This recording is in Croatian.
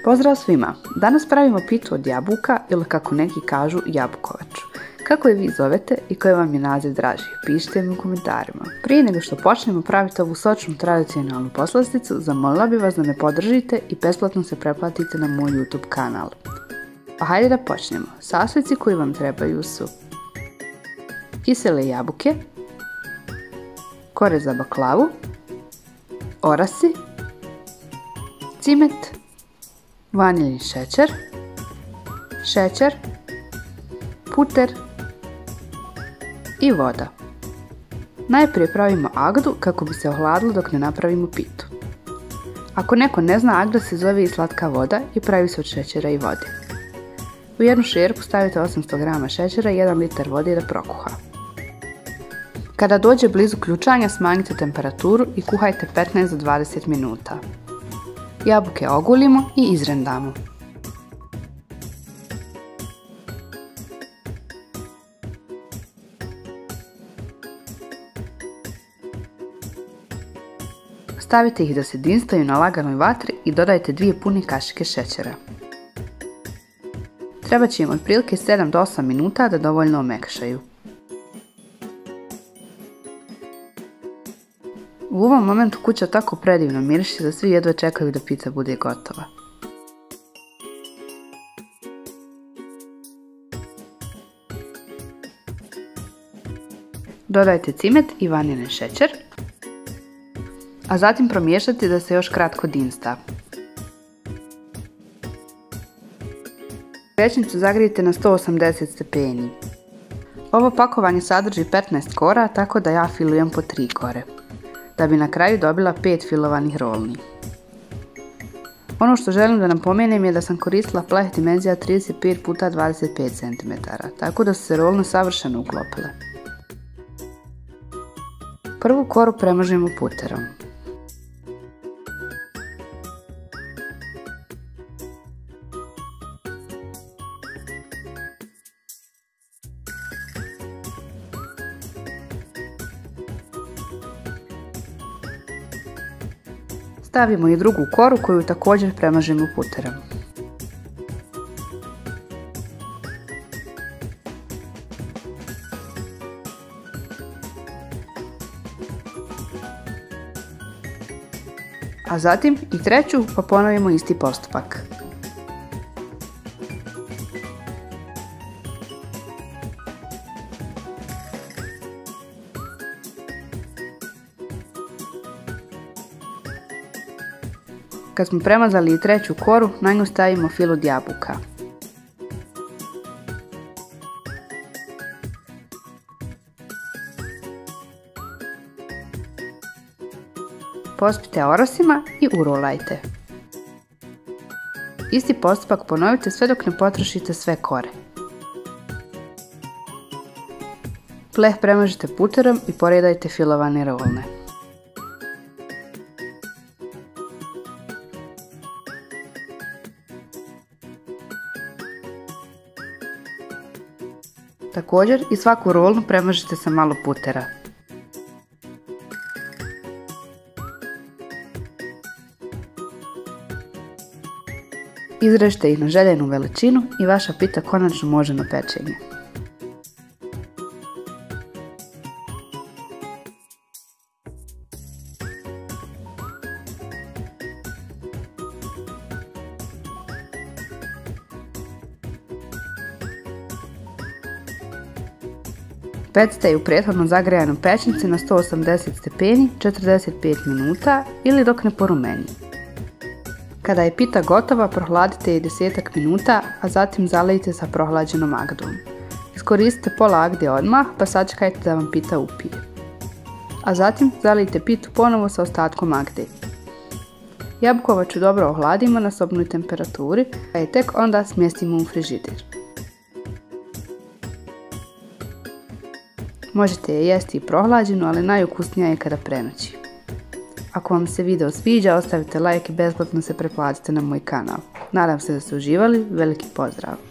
Pozdrav svima! Danas pravimo pitu od jabuka ili kako neki kažu jabukovač. Kako je vi zovete i koji vam je naziv draži? Pišite mi u komentarima. Prije nego što počnemo praviti ovu sočnu tradicionalnu poslasticu, zamolila bi vas da me podržite i besplatno se pretplatite na moj YouTube kanal. Pa hajde da počnemo. Sastojci koji vam trebaju su kisele jabuke, kore za baklavu, orasi, cimet, vaniljni šećer, šećer, puter i voda. Najprije pravimo agdu kako bi se ohladilo dok ne napravimo pitu. Ako neko ne zna, agda se zove i slatka voda i pravi se od šećera i vode. U jednu šerpu stavite 800 g šećera i 1 litar vode da prokuha. Kada dođe blizu ključanja, smanjite temperaturu i kuhajte 15 do 20 minuta. Jabuke ogulimo i izrendamo. Stavite ih da se dinstaju na laganoj vatri i dodajte 2 pune kašike šećera. Treba će im otprilike 7 do 8 minuta da dovoljno omekšaju. U ovom momentu kuća tako predivno miriše da svi jedva čekaju da pita bude gotova. Dodajte cimet i vaniljni šećer, a zatim promiješati da se još kratko dinsta. Pećnicu zagrijte na 180 stepeni. Ovo pakovanje sadrži 15 kora, tako da ja filujem po 3 kore, da bi na kraju dobila 5 filovanih rolni. Ono što želim da napomenem je da sam koristila pleh dimenzija 35 x 25 cm, tako da su se rolne savršeno uklopile. Prvu koru premažemo puterom. Stavimo i drugu koru koju također premažemo puterom. A zatim i treću, pa ponovimo isti postupak. Kad smo premazali i treću koru, na nju stavimo fil od jabuka. Pospite orosima i urolajte. Isti postupak ponovite sve dok ne potrošite sve kore. Pleh premažite puterom i poredajte filovane rolne. Također i svaku rolnu premažite sa malo putera. Izrežite ih na željenu veličinu i vaša pita konačno može na pečenje. Pecite u prethodno zagrejanoj pećnici na 180 stepeni 45 minuta ili dok ne porumeni. Kada je pita gotova, prohladite je 10 minuta, a zatim zalejte sa prohlađenom agdom. Iskoristite pola agde odmah, pa sačekajte da vam pita upije. A zatim zalijte pitu ponovo sa ostatkom agde. Jabukovaču dobro ohladimo na sobnoj temperaturi, a je tek onda smjestimo u frižider. Možete je jesti i prohlađenu, ali najukusnija je kada prenoći. Ako vam se video sviđa, ostavite like i besplatno se pretplatite na moj kanal. Nadam se da ste uživali, veliki pozdrav!